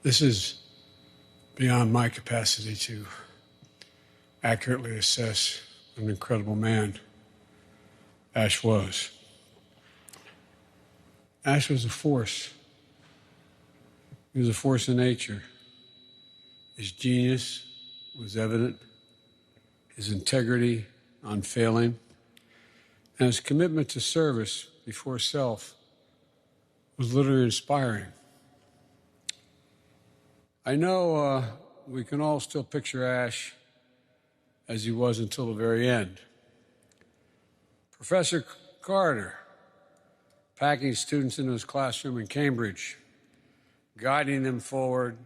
This is beyond my capacity to accurately assess an incredible man Ash was. Ash was a force. He was a force in nature. His genius was evident, his integrity unfailing, and his commitment to service before self was literally inspiring. I know we can all still picture Ash as he was until the very end. Professor Carter, packing students into his classroom in Cambridge, guiding them forward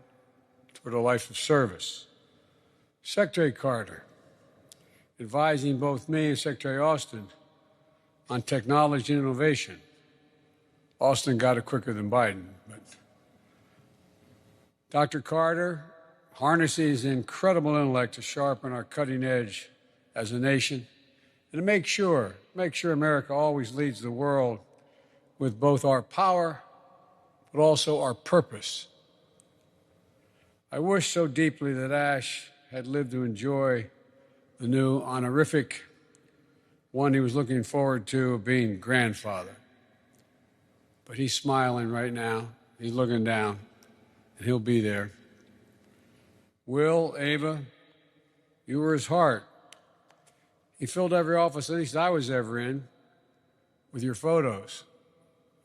toward a life of service. Secretary Carter, advising both me and Secretary Austin on technology and innovation. Austin got it quicker than Biden, but Dr. Carter harnessing his incredible intellect to sharpen our cutting edge as a nation and to make sure America always leads the world with both our power but also our purpose. I wish so deeply that Ash had lived to enjoy the new honorific, one he was looking forward to, of being grandfather. But he's smiling right now. He's looking down, and he'll be there. Will, Ava, you were his heart. He filled every office, at least I was ever in, with your photos.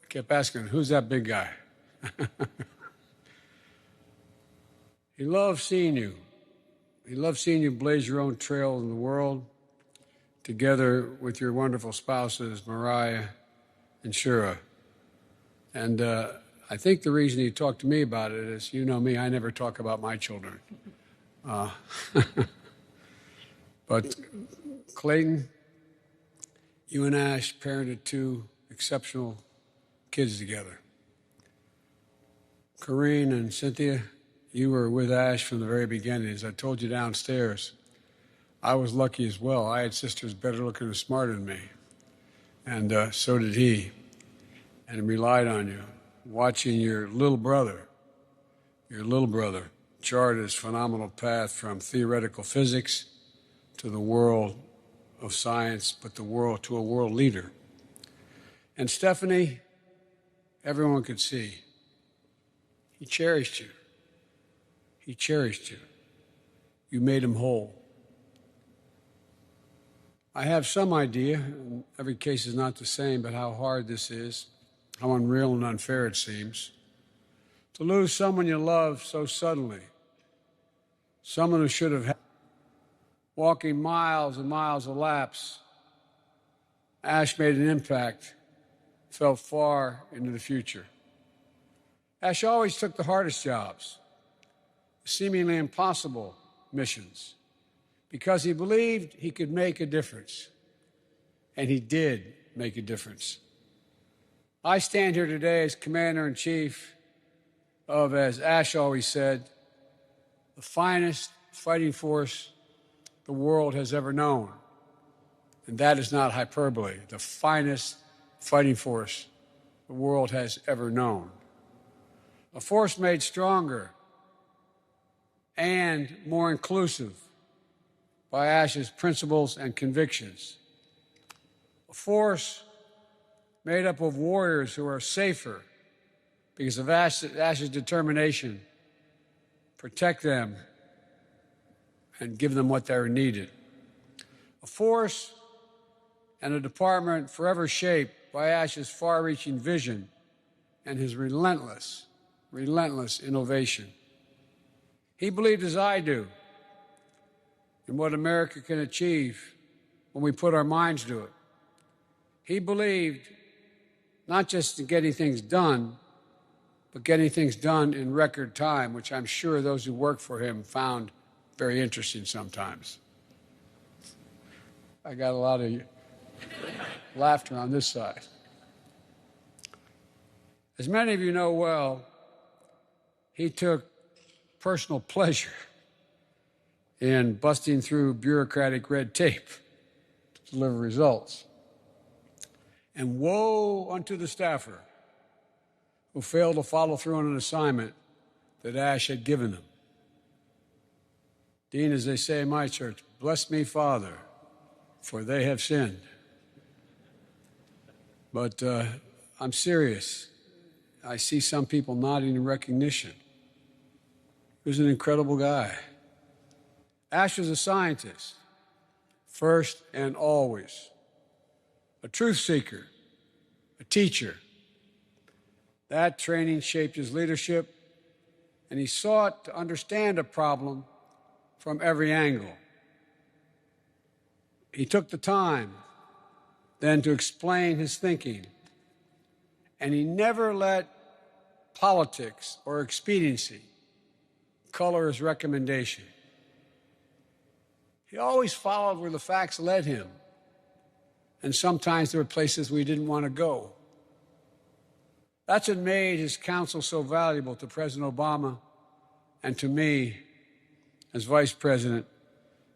I kept asking, who's that big guy? He loved seeing you. He loved seeing you blaze your own trail in the world, together with your wonderful spouses, Mariah and Shura. And I think the reason he talked to me about it is, you know me, I never talk about my children. But Clayton, you and Ash parented two exceptional kids together. Corrine and Cynthia, you were with Ash from the very beginning. As I told you downstairs, I was lucky as well. I had sisters better looking and smarter than me. And so did he. And he relied on you. Watching your little brother chart his phenomenal path from theoretical physics to the world of science, but to a world leader. And Stephanie, everyone could see, he cherished you. He cherished you. You made him whole. I have some idea, and every case is not the same, but how hard this is, how unreal and unfair it seems, to lose someone you love so suddenly, someone who should have had, walking miles and miles of laps. Ash made an impact, felt far into the future. Ash always took the hardest jobs, seemingly impossible missions, because he believed he could make a difference. And he did make a difference. I stand here today as Commander-in-Chief of, as Ash always said, the finest fighting force the world has ever known. And that is not hyperbole. The finest fighting force the world has ever known. A force made stronger and more inclusive by Ash's principles and convictions. A force made up of warriors who are safer because of Ash's determination. Protect them and give them what they're needed. A force and a department forever shaped by Ash's far-reaching vision and his relentless innovation. He believed, as I do, in what America can achieve when we put our minds to it. He believed not just in getting things done, but getting things done in record time, which I'm sure those who worked for him found very interesting sometimes. I got a lot of laughter on this side. As many of you know well, he took personal pleasure in busting through bureaucratic red tape to deliver results. And woe unto the staffer who failed to follow through on an assignment that Ash had given them. Dean, as they say in my church, bless me, Father, for they have sinned. But I'm serious. I see some people nodding in recognition. He was an incredible guy. Ash was a scientist, first and always. A truth seeker, a teacher. That training shaped his leadership, and he sought to understand a problem from every angle. He took the time then to explain his thinking, and he never let politics or expediency color his recommendation. He always followed where the facts led him, and sometimes there were places we didn't want to go. That's what made his counsel so valuable to President Obama and to me as vice president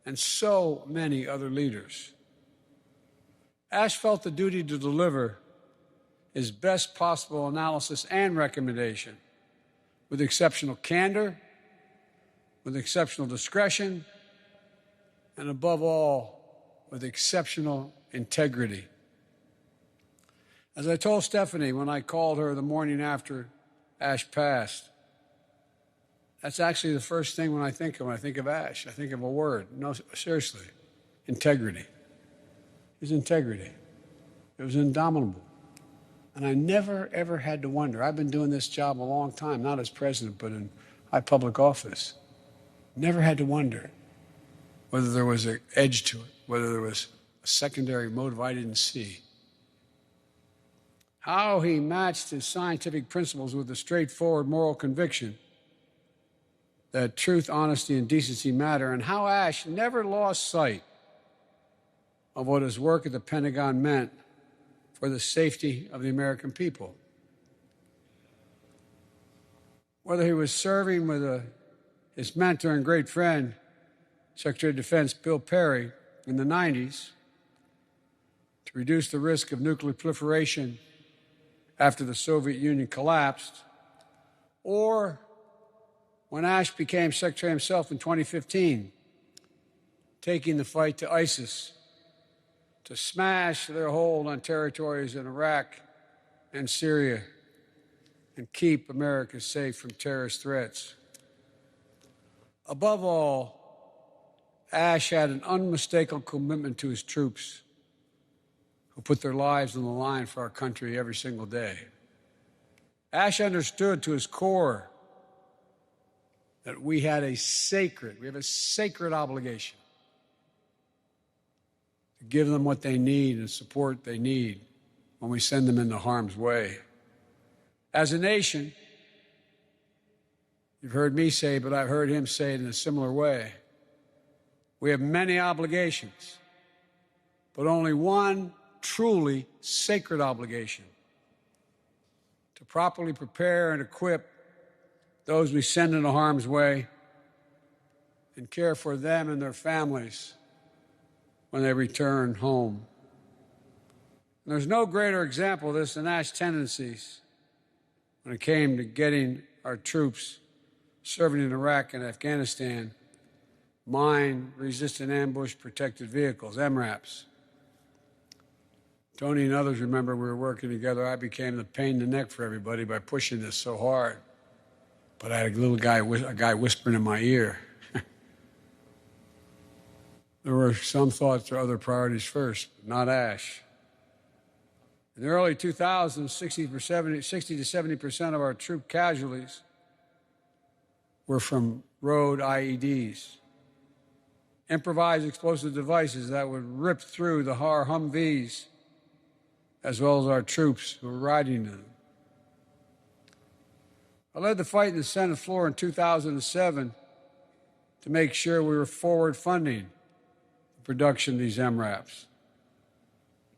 and so many other leaders. Ash felt the duty to deliver his best possible analysis and recommendation with exceptional candor, with exceptional discretion, and above all, with exceptional integrity. As I told Stephanie when I called her the morning after Ash passed, that's actually the first thing when I think of Ash. I think of a word. No, seriously, integrity. His integrity. It was indomitable. And I never, ever had to wonder. I've been doing this job a long time, not as president, but in high public office. Never had to wonder whether there was an edge to it, whether there was a secondary motive I didn't see. How he matched his scientific principles with a straightforward moral conviction that truth, honesty, and decency matter, and how Ash never lost sight of what his work at the Pentagon meant for the safety of the American people. Whether he was serving with his mentor and great friend, Secretary of Defense Bill Perry, in the 90s, to reduce the risk of nuclear proliferation after the Soviet Union collapsed, or when Ash became Secretary himself in 2015, taking the fight to ISIS to smash their hold on territories in Iraq and Syria and keep America safe from terrorist threats. Above all, Ash had an unmistakable commitment to his troops who put their lives on the line for our country every single day. Ash understood to his core that we have a sacred obligation to give them what they need and support they need when we send them into harm's way. As a nation, you've heard me say, but I've heard him say it in a similar way, we have many obligations, but only one truly sacred obligation: to properly prepare and equip those we send into harm's way and care for them and their families when they return home. And there's no greater example of this than Ash's tendencies when it came to getting our troops serving in Iraq and Afghanistan mine-resistant ambush protected vehicles, MRAPs. Tony and others remember we were working together. I became the pain in the neck for everybody by pushing this so hard. But I had a guy whispering in my ear. There were some thoughts or other priorities first, but not Ash. In the early 2000s, 60 to 70% of our troop casualties were from road IEDs, improvised explosive devices that would rip through our Humvees, as well as our troops who were riding in them. I led the fight in the Senate floor in 2007 to make sure we were forward funding the production of these MRAPs.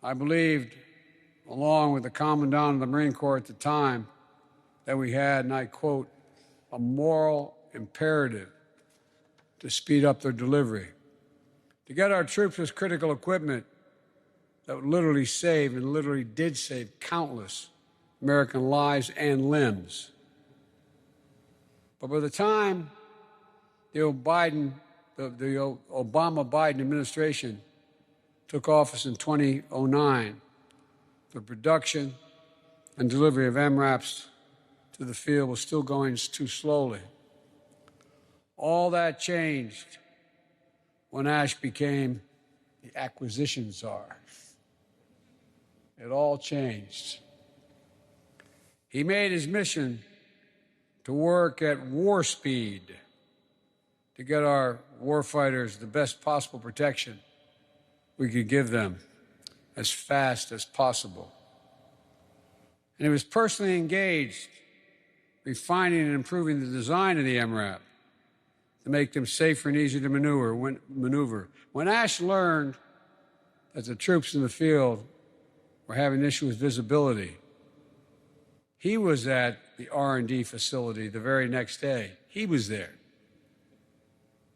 I believed, along with the Commandant of the Marine Corps at the time, that we had, and I quote, a moral imperative to speed up their delivery, to get our troops with critical equipment that would literally save and literally did save countless American lives and limbs. But by the time the Obama-Biden administration took office in 2009, the production and delivery of MRAPs to the field was still going too slowly. All that changed when Ash became the acquisition czar. It all changed. He made his mission to work at war speed to get our warfighters the best possible protection we could give them as fast as possible. And he was personally engaged, refining and improving the design of the MRAP to make them safer and easier to maneuver. When Ash learned that the troops in the field were having an issue with visibility, he was at the R&D facility the very next day. He was there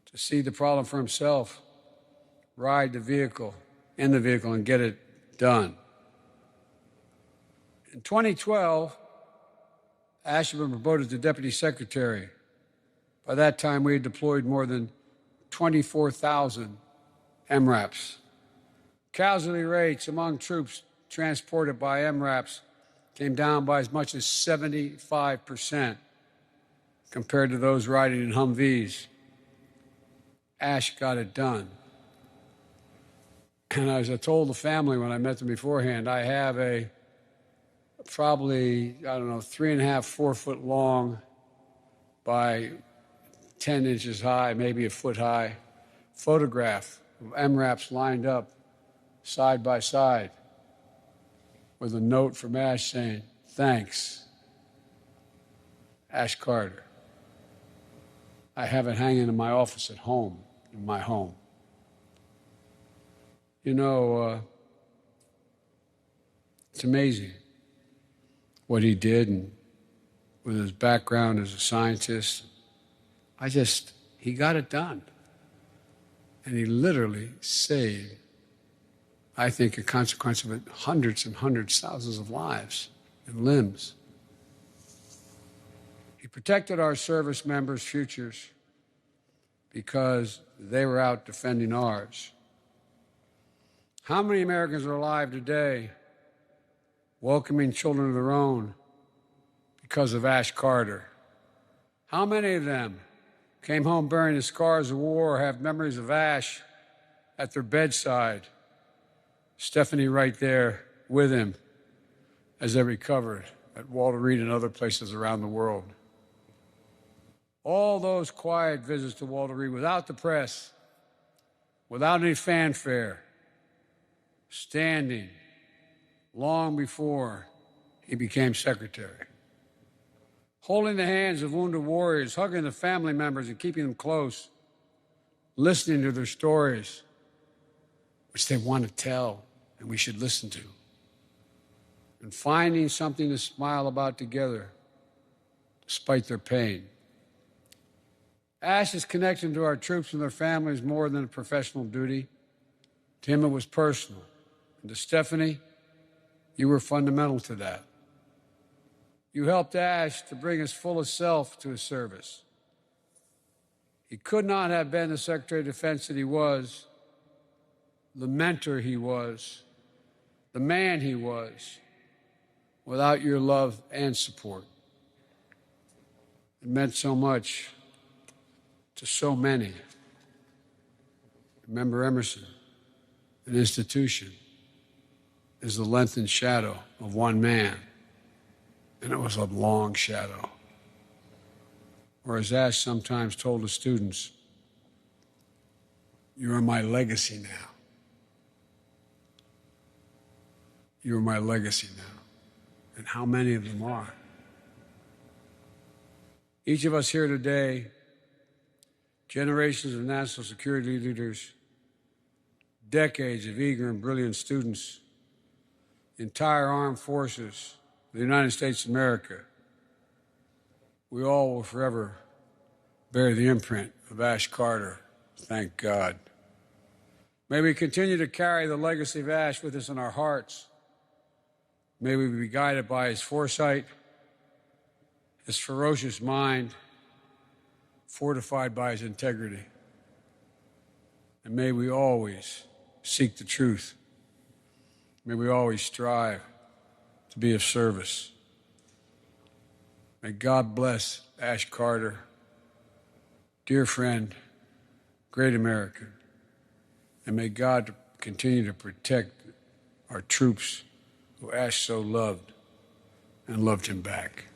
to see the problem for himself, ride the vehicle, in the vehicle, and get it done. In 2012, Ash had been promoted to Deputy Secretary. By that time, we had deployed more than 24,000 MRAPs. Casualty rates among troops transported by MRAPs came down by as much as 75% compared to those riding in Humvees. Ash got it done. And as I told the family when I met them beforehand, I have a probably, 3.5, 4 foot long by 10 inches high, maybe a foot high photograph of MRAPs lined up side by side with a note from Ash saying, "Thanks, Ash Carter." I have it hanging in my office at home, in my home. It's amazing what he did, and with his background as a scientist, he got it done. And he literally saved, I think, a consequence of it, hundreds and hundreds, thousands of lives and limbs. He protected our service members' futures because they were out defending ours. How many Americans are alive today welcoming children of their own because of Ash Carter? How many of them came home bearing the scars of war or have memories of Ash at their bedside? Stephanie right there with him as they recovered at Walter Reed and other places around the world. All those quiet visits to Walter Reed without the press, without any fanfare, standing long before he became secretary, holding the hands of wounded warriors, hugging the family members and keeping them close, listening to their stories, which they want to tell and we should listen to, and finding something to smile about together despite their pain. Ash's connection to our troops and their families more than a professional duty. To him, it was personal. And to Stephanie, you were fundamental to that. You helped Ash to bring his fullest self to his service. He could not have been the Secretary of Defense that he was, the mentor he was, the man he was, without your love and support. It meant so much to so many. Remember Emerson, an institution is the lengthened shadow of one man, and it was a long shadow. Or as Ash sometimes told the students, "You are my legacy now. You are my legacy now." And how many of them are? Each of us here today, generations of national security leaders, decades of eager and brilliant students, the entire armed forces of the United States of America, we all will forever bear the imprint of Ash Carter, thank God. May we continue to carry the legacy of Ash with us in our hearts. May we be guided by his foresight, his ferocious mind, fortified by his integrity. And may we always seek the truth. May we always strive to be of service. May God bless Ash Carter, dear friend, great American. And may God continue to protect our troops who Ash so loved and loved him back.